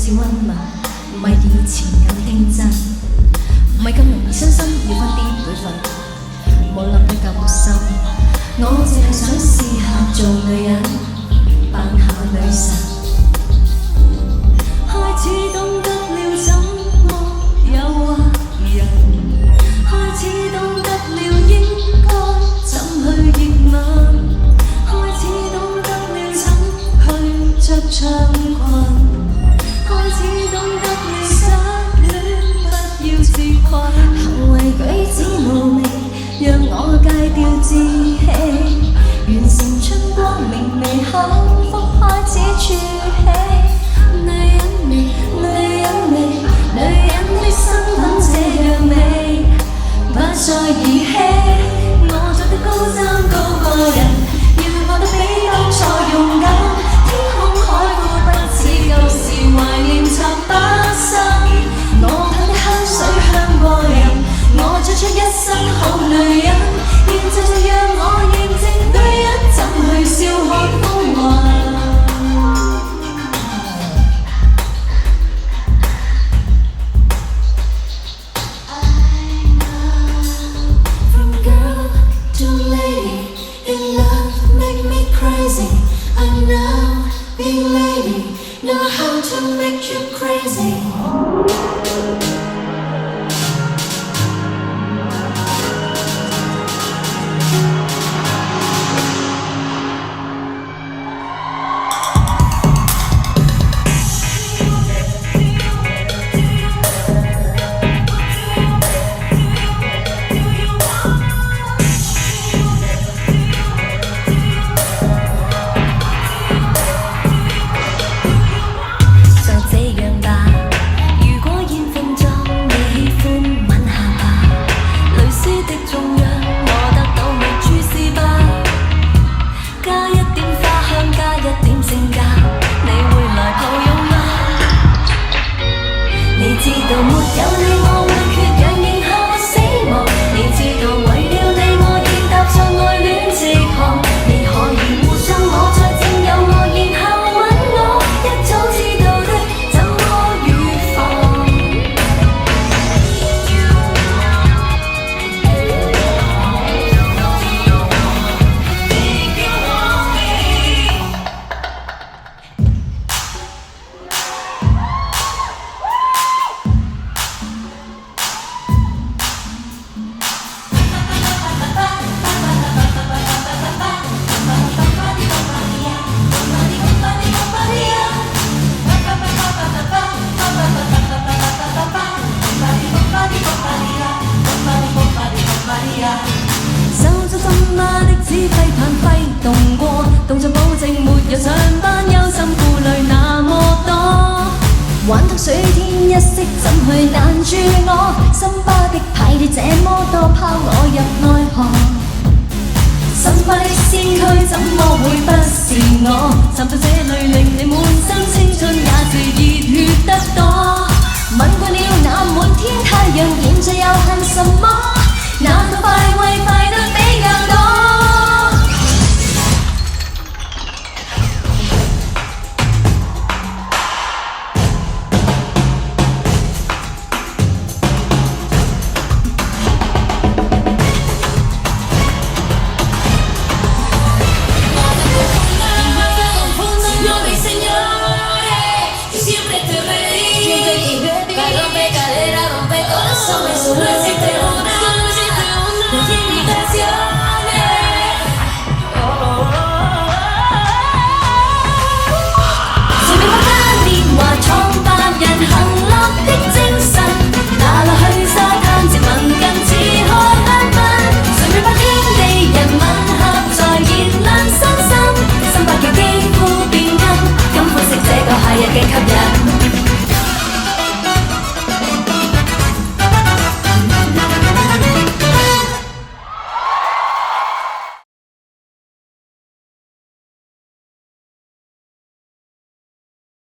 似溫文，唔係以前咁天真，唔係咁容易傷心，要分啲輩份，冇諗得咁深。我淨係想試下做女人，扮下女神。開始懂得了怎麼誘惑人，開始懂得了應該怎去熱吻，開始懂得了怎去着長裙，開始懂得了失戀不要自困，行為舉止無味，讓我戒掉志氣，完成春光明媚，幸福開始儲起。女人味，女人味，女人的身份這樣美，不再兒戲。我做的高山高過人，要我得比當初勇敢。天空海闊不似舊時懷念插把心，我噴的香水香過人，我做出一身好女人。現在就讓我認證女人怎去笑看風雲。I know being lady, know how to make you crazy. Siempre te reí, rompe cadera, rompe corazones,